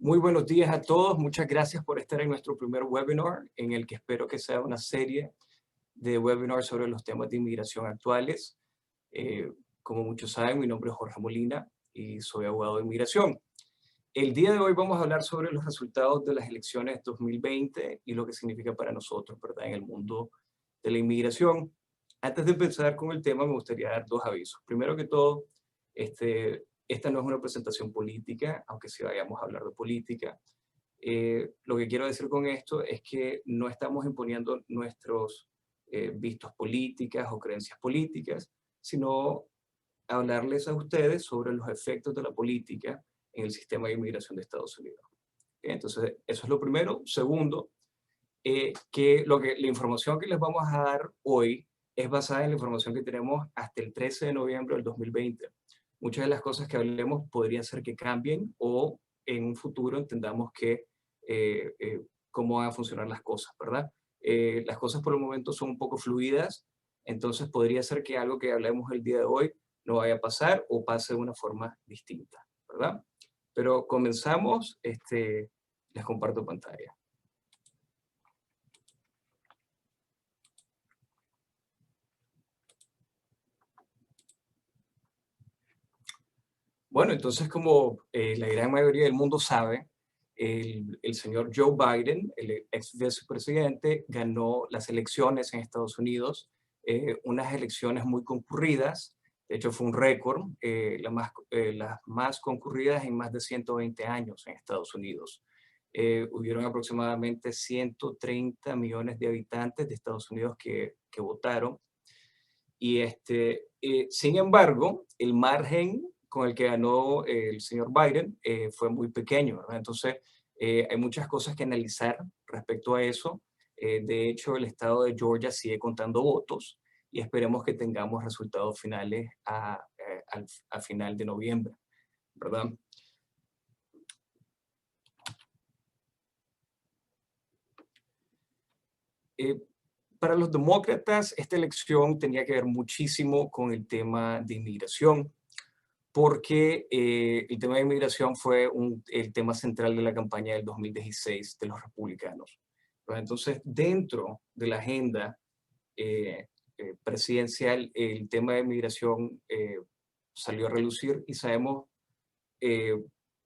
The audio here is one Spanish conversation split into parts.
Muy buenos días a todos. Muchas gracias por estar en nuestro primer webinar, en el que espero que sea una serie de webinars sobre los temas de inmigración actuales. Como muchos saben, mi nombre es Jorge Molina y soy abogado de inmigración. El día de hoy vamos a hablar sobre los resultados de las elecciones 2020 y lo que significa para nosotros, ¿verdad?, en el mundo de la inmigración. Antes de empezar con el tema, me gustaría dar dos avisos. Primero que todo, esta no es una presentación política, aunque sí vayamos a hablar de política. Lo que quiero decir con esto es que no estamos imponiendo nuestros vistos políticas o creencias políticas, sino hablarles a ustedes sobre los efectos de la política en el sistema de inmigración de Estados Unidos. Entonces, eso es lo primero. Segundo, la información que les vamos a dar hoy es basada en la información que tenemos hasta el 13 de noviembre del 2020. Muchas de las cosas que hablemos podría ser que cambien o en un futuro entendamos que cómo van a funcionar las cosas, ¿verdad? Las cosas por el momento son un poco fluidas, entonces podría ser que algo que hablemos el día de hoy no vaya a pasar o pase de una forma distinta, ¿verdad? Pero comenzamos, les comparto pantalla. Bueno, entonces como la gran mayoría del mundo sabe, el señor Joe Biden, el ex vicepresidente, ganó las elecciones en Estados Unidos, unas elecciones muy concurridas. De hecho fue un récord, las más concurridas en más de 120 años en Estados Unidos. Hubieron aproximadamente 130 millones de habitantes de Estados Unidos que votaron. Y sin embargo, el margen con el que ganó el señor Biden fue muy pequeño, ¿verdad? Entonces, hay muchas cosas que analizar respecto a eso. De hecho, el estado de Georgia sigue contando votos y esperemos que tengamos resultados finales a final de noviembre, ¿verdad? Para los demócratas, esta elección tenía que ver muchísimo con el tema de inmigración, porque el tema de inmigración fue el tema central de la campaña del 2016 de los republicanos. Entonces, dentro de la agenda presidencial, el tema de inmigración salió a relucir y sabemos eh,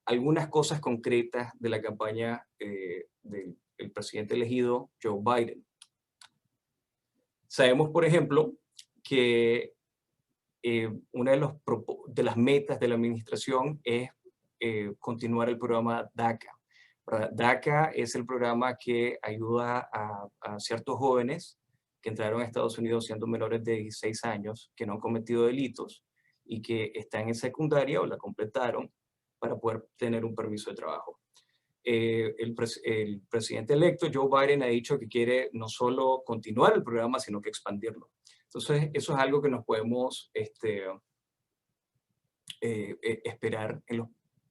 algunas cosas concretas de la campaña del presidente elegido, Joe Biden. Sabemos, por ejemplo, que una de las metas de la administración es continuar el programa DACA. ¿Verdad? DACA es el programa que ayuda a ciertos jóvenes que entraron a Estados Unidos siendo menores de 16 años, que no han cometido delitos y que están en secundaria o la completaron para poder tener un permiso de trabajo. El presidente electo, Joe Biden, ha dicho que quiere no solo continuar el programa, sino que expandirlo. Entonces, eso es algo que nos podemos esperar,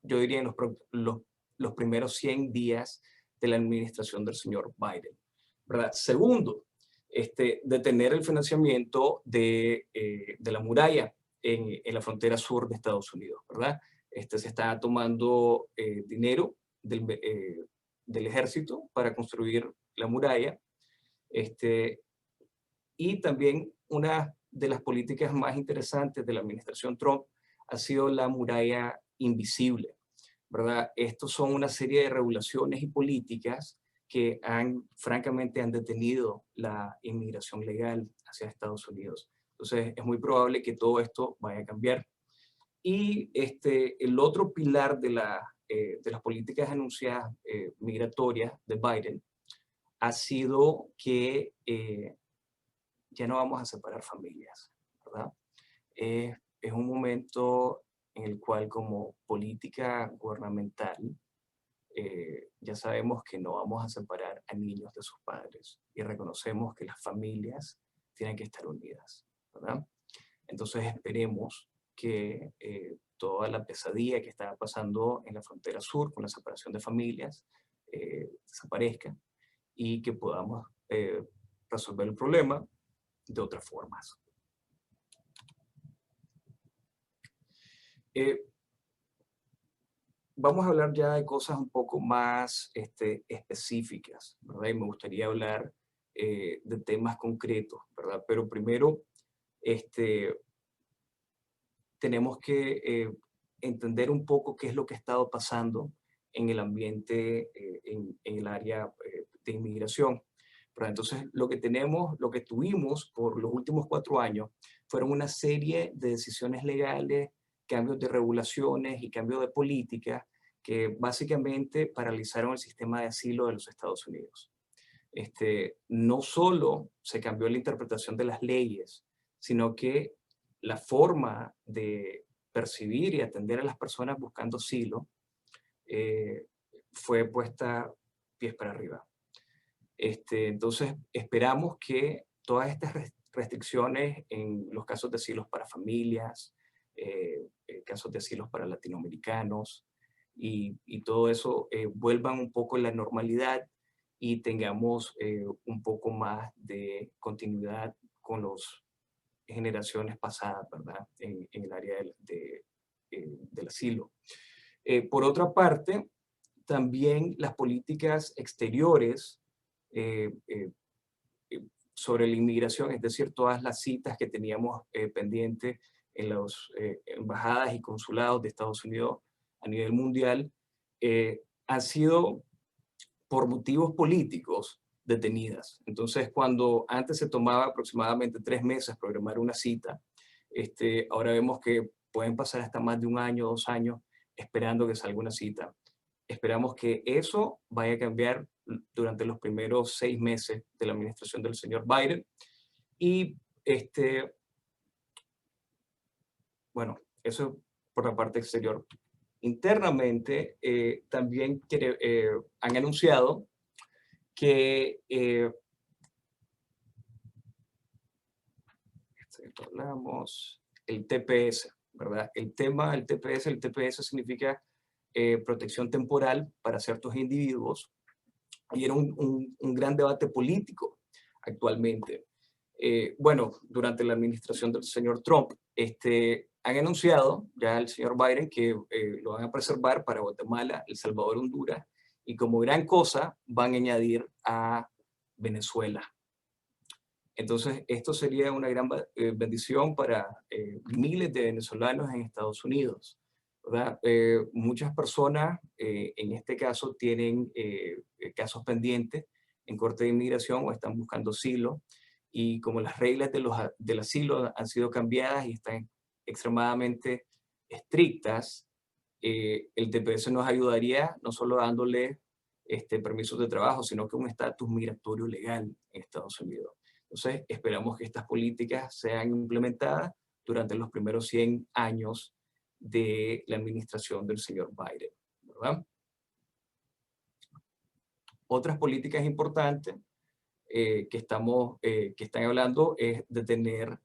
yo diría, en los primeros 100 días de la administración del señor Biden, ¿verdad? Segundo, detener el financiamiento de la muralla en la frontera sur de Estados Unidos, ¿verdad? Se está tomando dinero del ejército para construir la muralla, y también una de las políticas más interesantes de la administración Trump ha sido la muralla invisible, ¿verdad? Estos son una serie de regulaciones y políticas que francamente han detenido la inmigración legal hacia Estados Unidos. Entonces, es muy probable que todo esto vaya a cambiar. Y el otro pilar de las políticas anunciadas migratorias de Biden ha sido que ya no vamos a separar familias, ¿verdad? Es un momento en el cual como política gubernamental ya sabemos que no vamos a separar a niños de sus padres y reconocemos que las familias tienen que estar unidas, ¿verdad? Entonces esperemos que toda la pesadilla que está pasando en la frontera sur con la separación de familias desaparezca y que podamos resolver el problema de otras formas. vamos a hablar ya de cosas un poco más específicas, ¿verdad? Y me gustaría hablar de temas concretos, ¿verdad? Pero primero, este, tenemos que entender un poco qué es lo que ha estado pasando en el ambiente, en el área de inmigración. Pero entonces, lo que tuvimos por los últimos 4 años, fueron una serie de decisiones legales, cambios de regulaciones y cambios de políticas que básicamente paralizaron el sistema de asilo de los Estados Unidos. No solo se cambió la interpretación de las leyes, sino que la forma de percibir y atender a las personas buscando asilo eh, fue puesta pies para arriba. Entonces, esperamos que todas estas restricciones en los casos de asilos para familias, casos de asilos para latinoamericanos y todo eso vuelvan un poco a la normalidad y tengamos un poco más de continuidad con las generaciones pasadas, ¿verdad? En el área del asilo. Por otra parte, también las políticas exteriores eh, eh, sobre la inmigración, es decir, todas las citas que teníamos pendientes en las embajadas y consulados de Estados Unidos a nivel mundial, han sido por motivos políticos detenidas. Entonces, cuando antes se tomaba aproximadamente 3 meses programar una cita, ahora vemos que pueden pasar hasta más de 1 año, 2 años, esperando que salga una cita. Esperamos que eso vaya a cambiar durante los primeros 6 meses de la administración del señor Biden. Y, bueno, eso por la parte exterior. Internamente, también han anunciado que hablamos el TPS, ¿verdad? El TPS significa protección temporal para ciertos individuos y era un gran debate político actualmente. Bueno, durante la administración del señor Trump, han anunciado ya el señor Biden que lo van a preservar para Guatemala, El Salvador, Honduras, y como gran cosa van a añadir a Venezuela. Entonces, esto sería una gran bendición para miles de venezolanos en Estados Unidos, ¿verdad? Muchas personas, en este caso, tienen casos pendientes en Corte de Inmigración o están buscando asilo, y como las reglas del asilo han sido cambiadas y están extremadamente estrictas, el TPS nos ayudaría no solo dándole permisos de trabajo, sino que un estatus migratorio legal en Estados Unidos. Entonces, esperamos que estas políticas sean implementadas durante los primeros 100 años de la administración del señor Biden, ¿verdad? Otras políticas importantes que están hablando es detener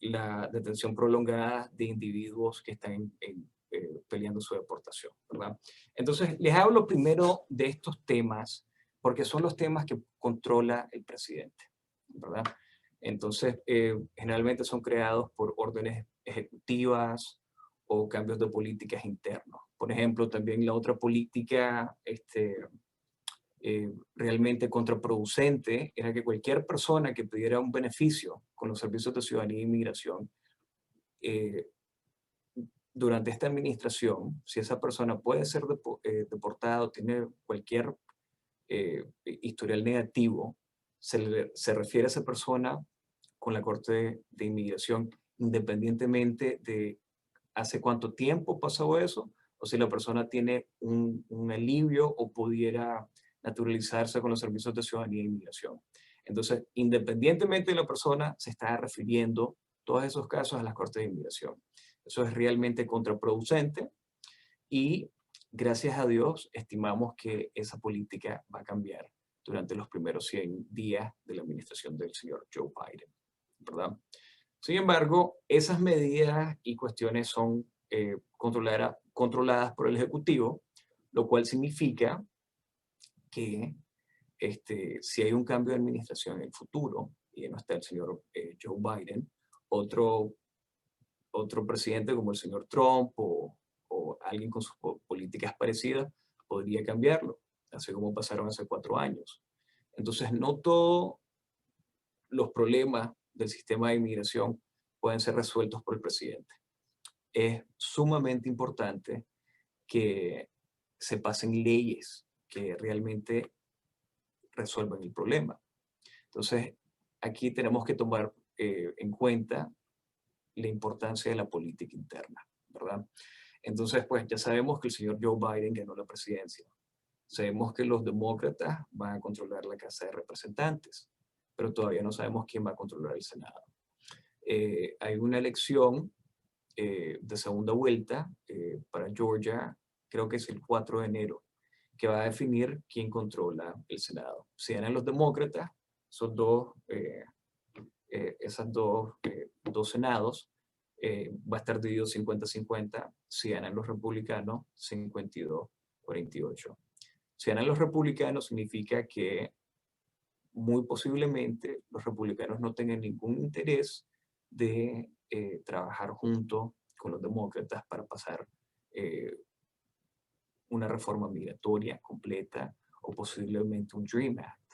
la detención prolongada de individuos que están peleando su deportación, ¿verdad? Entonces, les hablo primero de estos temas porque son los temas que controla el presidente, ¿verdad? Entonces, generalmente son creados por órdenes ejecutivas o cambios de políticas internos. Por ejemplo, también la otra política realmente contraproducente era que cualquier persona que pidiera un beneficio con los servicios de ciudadanía e inmigración, eh, durante esta administración, si esa persona puede ser deportada o tiene cualquier historial negativo, se refiere a esa persona con la Corte de Inmigración, independientemente de hace cuánto tiempo pasó eso, o si la persona tiene un alivio o pudiera naturalizarse con los servicios de ciudadanía e inmigración. Entonces, independientemente de la persona, se está refiriendo todos esos casos a las Cortes de Inmigración. Eso es realmente contraproducente y, gracias a Dios, estimamos que esa política va a cambiar durante los primeros 100 días de la administración del señor Joe Biden, ¿verdad? Sin embargo, esas medidas y cuestiones son controladas por el Ejecutivo, lo cual significa que si hay un cambio de administración en el futuro, y no está el señor Joe Biden, otro presidente como el señor Trump o alguien con sus políticas parecidas podría cambiarlo, así como pasaron hace 4 años. Entonces, no todos los problemas del sistema de inmigración pueden ser resueltos por el presidente. Es sumamente importante que se pasen leyes que realmente resuelvan el problema. Entonces, aquí tenemos que tomar en cuenta la importancia de la política interna, ¿verdad? Entonces, pues ya sabemos que el señor Joe Biden ganó la presidencia. Sabemos que los demócratas van a controlar la Casa de Representantes, pero todavía no sabemos quién va a controlar el Senado. Hay una elección de segunda vuelta para Georgia, creo que es el 4 de enero, que va a definir quién controla el Senado. Si ganan los demócratas, esas dos senados, va a estar dividido 50-50. Si ganan los republicanos, 52-48. Si ganan los republicanos, significa que muy posiblemente los republicanos no tengan ningún interés de trabajar junto con los demócratas para pasar una reforma migratoria completa o posiblemente un Dream Act.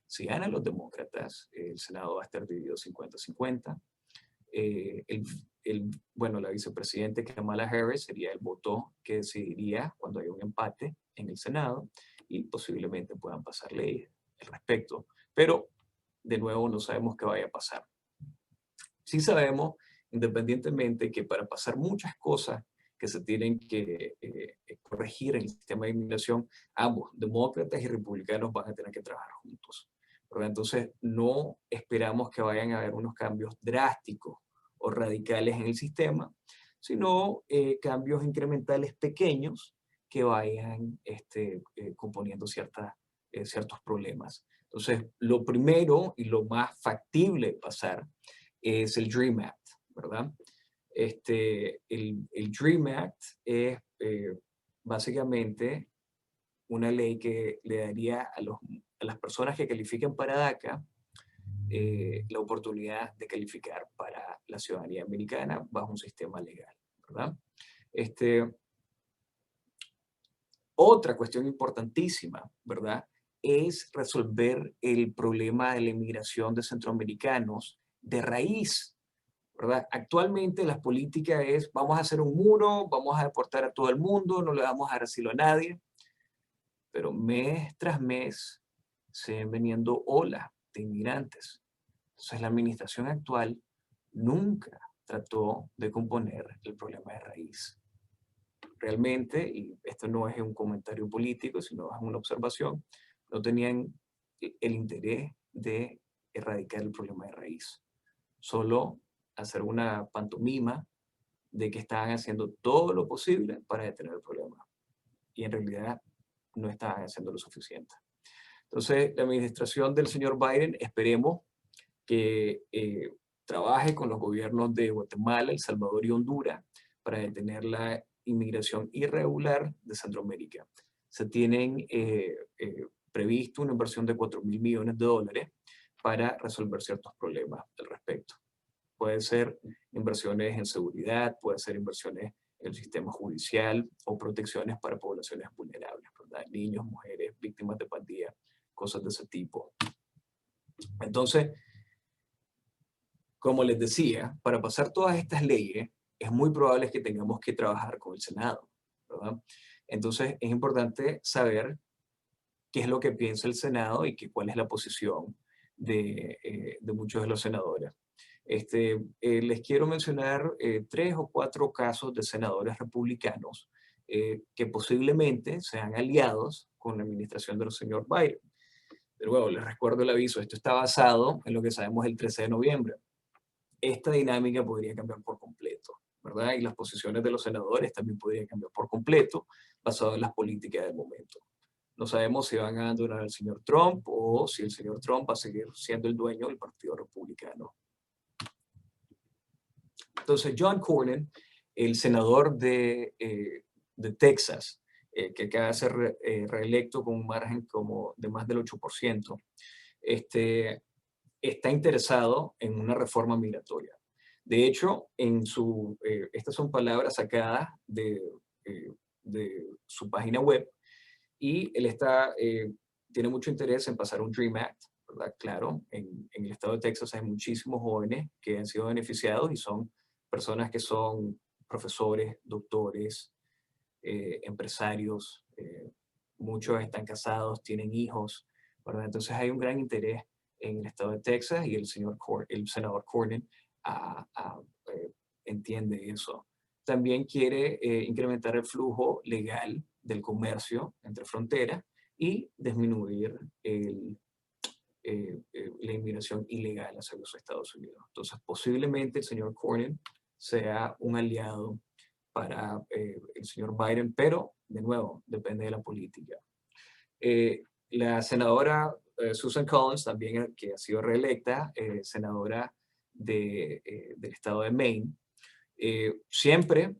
Si ganan los demócratas, el Senado va a estar dividido 50-50. Bueno, la vicepresidenta Kamala Harris sería el voto que decidiría cuando haya un empate en el Senado y posiblemente puedan pasar leyes al respecto. Pero, de nuevo, no sabemos qué vaya a pasar. Sí sabemos, independientemente, que para pasar muchas cosas que se tienen que corregir en el sistema de inmigración, ambos, demócratas y republicanos, van a tener que trabajar juntos. ¿Verdad? Entonces, no esperamos que vayan a haber unos cambios drásticos o radicales en el sistema, sino cambios incrementales pequeños que vayan componiendo ciertos problemas. Entonces, lo primero y lo más factible de pasar es el Dream Act, ¿verdad? El Dream Act es básicamente una ley que le daría a las personas que califican para DACA la oportunidad de calificar para la ciudadanía americana bajo un sistema legal, ¿verdad? Otra cuestión importantísima, ¿verdad?, es resolver el problema de la inmigración de centroamericanos de raíz, ¿verdad? Actualmente las políticas es, vamos a hacer un muro, vamos a deportar a todo el mundo, no le vamos a dar asilo a nadie, pero mes tras mes se ven veniendo olas de inmigrantes. Entonces la administración actual nunca trató de componer el problema de raíz. Realmente, y esto no es un comentario político, sino es una observación, no tenían el interés de erradicar el problema de raíz. Solo hacer una pantomima de que estaban haciendo todo lo posible para detener el problema. Y en realidad no estaban haciendo lo suficiente. Entonces, la administración del señor Biden, esperemos que trabaje con los gobiernos de Guatemala, El Salvador y Honduras para detener la inmigración irregular de Centroamérica. Se tienen previsto una inversión de $4.000 millones para resolver ciertos problemas al respecto. Puede ser inversiones en seguridad, puede ser inversiones en el sistema judicial o protecciones para poblaciones vulnerables, ¿verdad? Niños, mujeres, víctimas de pandillas, cosas de ese tipo. Entonces, como les decía, para pasar todas estas leyes, es muy probable que tengamos que trabajar con el Senado, ¿verdad? Entonces, es importante saber qué es lo que piensa el Senado y cuál es la posición de muchos de los senadores. Les quiero mencionar 3 o 4 casos de senadores republicanos que posiblemente sean aliados con la administración del señor Biden. Pero bueno, les recuerdo el aviso, esto está basado en lo que sabemos el 13 de noviembre. Esta dinámica podría cambiar por completo, ¿verdad? Y las posiciones de los senadores también podrían cambiar por completo, basado en las políticas del momento. No sabemos si van a abandonar al señor Trump o si el señor Trump va a seguir siendo el dueño del Partido Republicano. Entonces, John Cornyn, el senador de Texas, que acaba de ser reelecto con un margen como de más del 8%, está interesado en una reforma migratoria. De hecho, estas son palabras sacadas de de su página web, y él tiene mucho interés en pasar un DREAM Act, ¿verdad? Claro, en el estado de Texas hay muchísimos jóvenes que han sido beneficiados y son personas que son profesores, doctores, empresarios, muchos están casados, tienen hijos, ¿verdad? Entonces hay un gran interés en el estado de Texas y el senador Cornyn entiende eso. También quiere incrementar el flujo legal del comercio entre fronteras y disminuir la inmigración ilegal hacia los Estados Unidos. Entonces, posiblemente el señor Cornyn sea un aliado para el señor Biden, pero, de nuevo, depende de la política. La senadora Susan Collins, también que ha sido reelecta, senadora del estado de Maine, siempre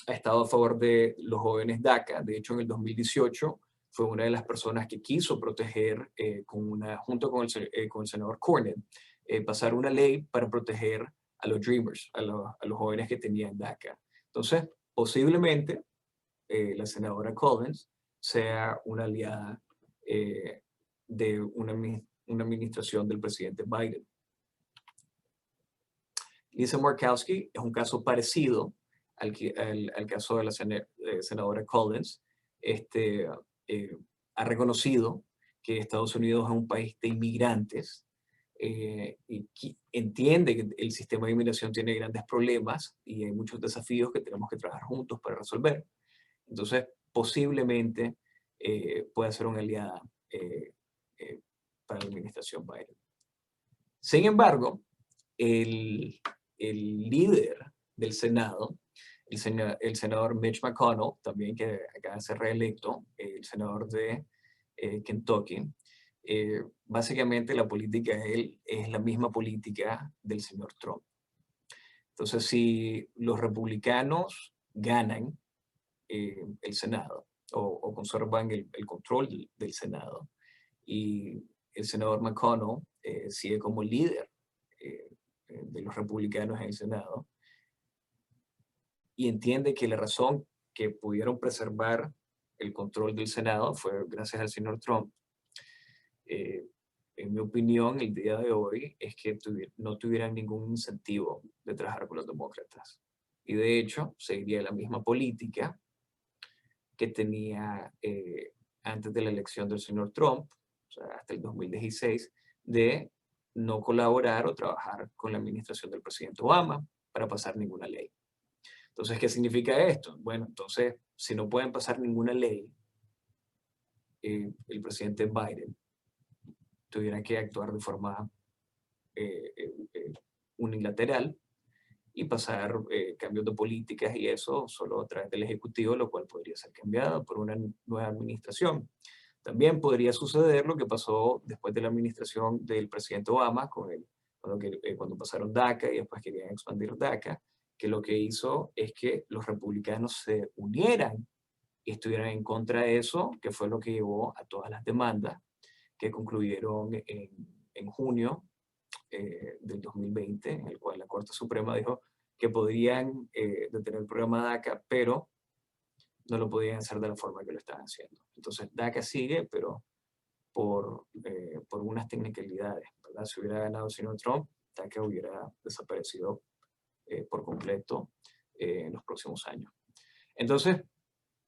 ha estado a favor de los jóvenes DACA. De hecho, en el 2018 fue una de las personas que quiso proteger, junto con el senador Cornyn, pasar una ley para proteger a los Dreamers, a los jóvenes que tenían DACA. Entonces, posiblemente la senadora Collins sea una aliada de una administración del presidente Biden. Lisa Murkowski es un caso parecido al caso de la senadora Collins. Ha reconocido que Estados Unidos es un país de inmigrantes y entiende que el sistema de inmigración tiene grandes problemas y hay muchos desafíos que tenemos que trabajar juntos para resolver. Entonces, posiblemente pueda ser una aliada para la administración Biden. Sin embargo, el líder del Senado, el senador Mitch McConnell, también que acaba de ser reelecto, el senador de Kentucky, básicamente la política de él es la misma política del señor Trump. Entonces, si los republicanos ganan el Senado o conservan el control del Senado y el senador McConnell sigue como líder de los republicanos en el Senado y entiende que la razón que pudieron preservar el control del Senado fue gracias al señor Trump. En mi opinión, el día de hoy es que no tuvieran ningún incentivo de trabajar con los demócratas. Y de hecho, seguiría la misma política que tenía antes de la elección del señor Trump, o sea, hasta el 2016, de no colaborar o trabajar con la administración del presidente Obama para pasar ninguna ley. Entonces, ¿qué significa esto? Bueno, entonces, si no pueden pasar ninguna ley, el presidente Biden tuviera que actuar de forma unilateral y pasar cambios de políticas y eso solo a través del Ejecutivo, lo cual podría ser cambiado por una nueva administración. También podría suceder lo que pasó después de la administración del presidente Obama, cuando pasaron DACA y después querían expandir DACA, que lo que hizo es que los republicanos se unieran y estuvieran en contra de eso, que fue lo que llevó a todas las demandas que concluyeron en junio del 2020, en el cual la Corte Suprema dijo que podían detener el programa DACA, pero no lo podían hacer de la forma que lo estaban haciendo. Entonces DACA sigue, pero por unas technicalidades, ¿verdad? Si hubiera ganado el señor Trump, DACA hubiera desaparecido por completo en los próximos años. Entonces,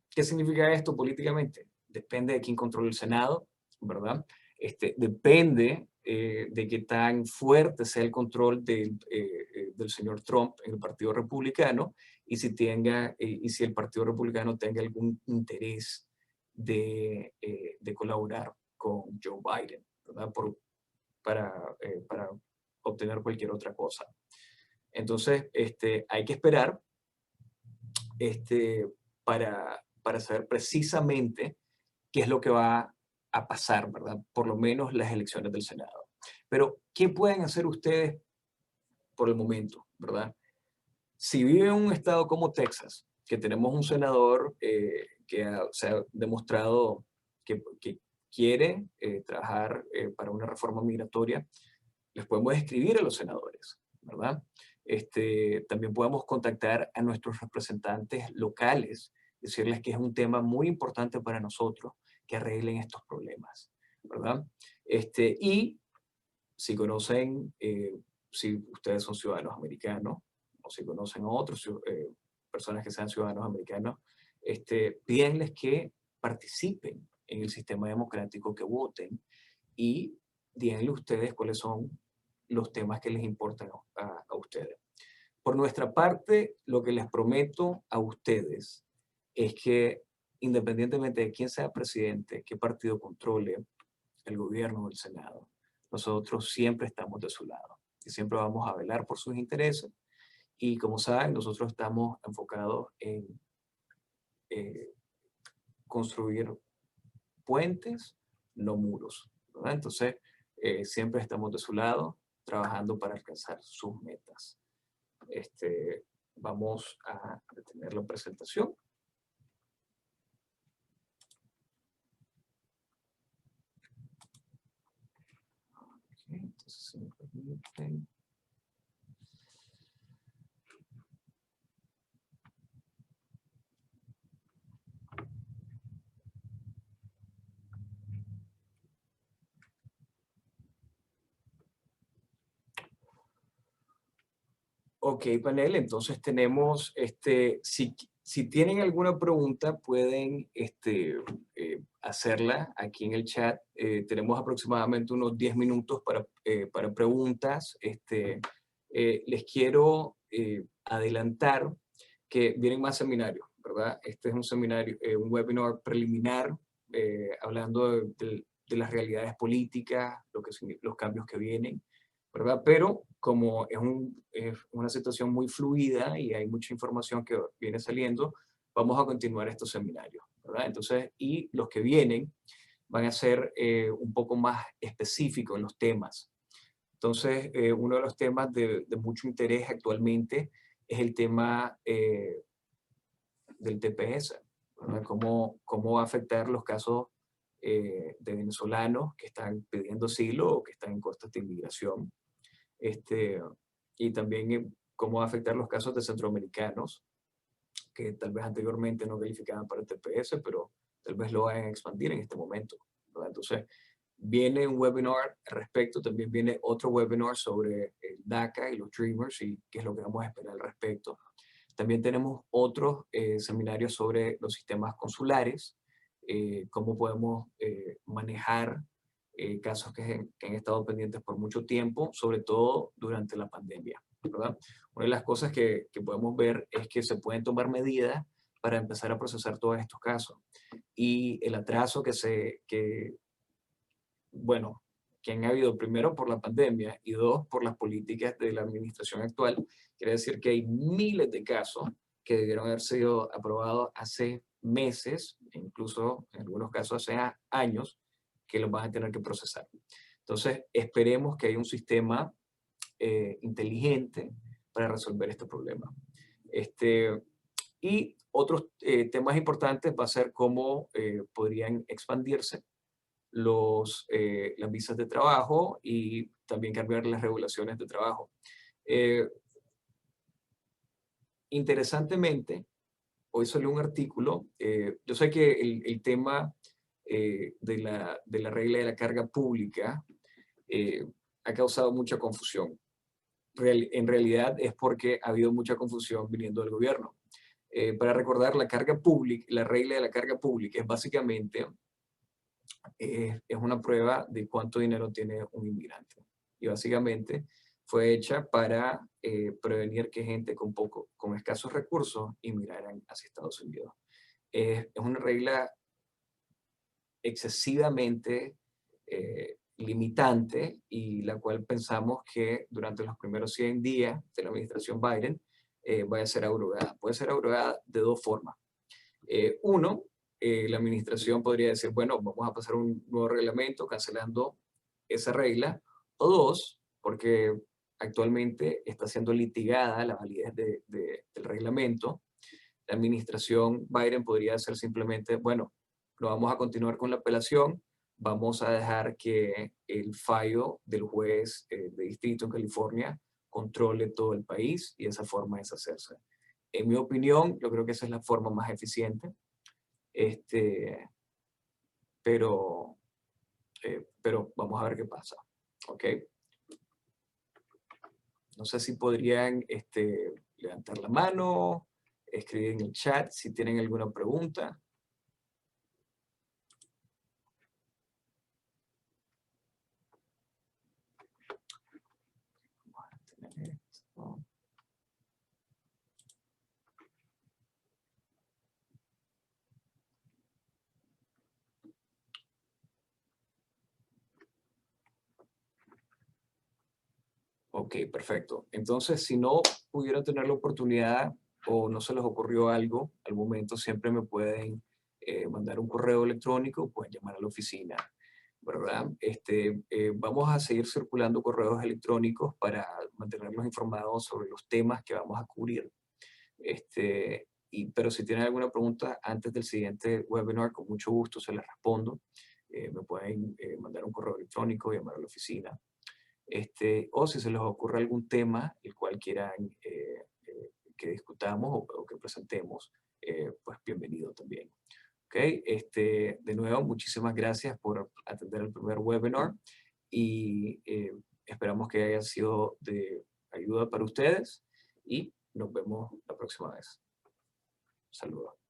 ¿qué significa esto políticamente? Depende de quién controle el Senado, ¿verdad? Depende de qué tan fuerte sea el control del señor Trump en el Partido Republicano y si el Partido Republicano tenga algún interés de colaborar con Joe Biden, ¿verdad? Para obtener cualquier otra cosa. Entonces, hay que esperar para saber precisamente qué es lo que va a pasar, ¿verdad? Por lo menos las elecciones del Senado. Pero, ¿qué pueden hacer ustedes por el momento, ¿verdad? Si viven en un estado como Texas, que tenemos un senador que se ha demostrado que quiere trabajar para una reforma migratoria, les podemos escribir a los senadores, ¿verdad? También podemos contactar a nuestros representantes locales decirles que es un tema muy importante para nosotros que arreglen estos problemas, ¿verdad? Y si conocen, si ustedes son ciudadanos americanos, o si conocen a otros personas que sean ciudadanos americanos, pídanles que participen en el sistema democrático, que voten, y díganle ustedes cuáles son los temas que les importan a ustedes. Por nuestra parte, lo que les prometo a ustedes es que, independientemente de quién sea presidente, qué partido controle el gobierno o el Senado, nosotros siempre estamos de su lado y siempre vamos a velar por sus intereses. Y como saben, nosotros estamos enfocados en eh, construir puentes, no muros, ¿verdad? Entonces, siempre estamos de su lado, trabajando para alcanzar sus metas. Vamos a detener la presentación. Okay, entonces, si me permiten. Ok, panel, entonces tenemos, si tienen alguna pregunta, pueden hacerla aquí en el chat. Tenemos aproximadamente unos 10 minutos para preguntas. Les quiero adelantar que vienen más seminarios, ¿verdad? Este es un seminario, un webinar preliminar, hablando de las realidades políticas, los cambios que vienen, ¿verdad? Pero como es una situación muy fluida y hay mucha información que viene saliendo, vamos a continuar estos seminarios, ¿verdad? Entonces, y los que vienen van a ser un poco más específicos en los temas. Entonces, uno de los temas de mucho interés actualmente es el tema del TPS, ¿verdad? ¿Cómo va a afectar los casos de venezolanos que están pidiendo asilo o que están en costas de inmigración? Y también cómo va a afectar los casos de centroamericanos que tal vez anteriormente no calificaban para el TPS, pero tal vez lo vayan a expandir en este momento, ¿verdad? Entonces, viene un webinar al respecto, también viene otro webinar sobre el DACA y los Dreamers y qué es lo que vamos a esperar al respecto. También tenemos otros seminarios sobre los sistemas consulares, cómo podemos manejar casos que han estado pendientes por mucho tiempo, sobre todo durante la pandemia, ¿verdad? Una de las cosas que podemos ver es que se pueden tomar medidas para empezar a procesar todos estos casos. Y el atraso bueno, que han habido primero por la pandemia y dos por las políticas de la administración actual, quiere decir que hay miles de casos que debieron haber sido aprobados hace meses, incluso en algunos casos hace años, que los van a tener que procesar. Entonces, esperemos que haya un sistema inteligente para resolver este problema. Y otros temas importantes va a ser cómo podrían expandirse las visas de trabajo y también cambiar las regulaciones de trabajo. Interesantemente, hoy salió un artículo, yo sé que el tema de la regla de la carga pública ha causado mucha confusión. En realidad es porque ha habido mucha confusión viniendo del gobierno. Para recordar, la regla de la carga pública es básicamente es una prueba de cuánto dinero tiene un inmigrante. Y básicamente fue hecha para prevenir que gente con escasos recursos inmigraran hacia Estados Unidos. Es una regla excesivamente limitante y la cual pensamos que durante los primeros 100 días de la administración Biden vaya a ser abrogada. Puede ser abrogada de dos formas. Uno, la administración podría decir, bueno, vamos a pasar un nuevo reglamento cancelando esa regla. O dos, porque actualmente está siendo litigada la validez del reglamento, la administración Biden podría hacer simplemente, bueno, no vamos a continuar con la apelación, vamos a dejar que el fallo del juez de distrito en California controle todo el país y de esa forma deshacerse. En mi opinión, yo creo que esa es la forma más eficiente. Este, pero vamos a ver qué pasa. ¿Ok? No sé si podrían levantar la mano, escribir en el chat si tienen alguna pregunta. Vamos a tener esto. Ok, perfecto. Entonces, si no pudieron tener la oportunidad o no se les ocurrió algo al momento, siempre me pueden mandar un correo electrónico, pueden llamar a la oficina, ¿verdad? Vamos a seguir circulando correos electrónicos para mantenerlos informados sobre los temas que vamos a cubrir. Pero si tienen alguna pregunta antes del siguiente webinar, con mucho gusto se les respondo. Me pueden mandar un correo electrónico, llamar a la oficina. O si se les ocurre algún tema el cual quieran que discutamos o que presentemos, pues bienvenido también. ¿Ok? De nuevo, muchísimas gracias por atender el primer webinar y esperamos que haya sido de ayuda para ustedes y nos vemos la próxima vez. Saludos.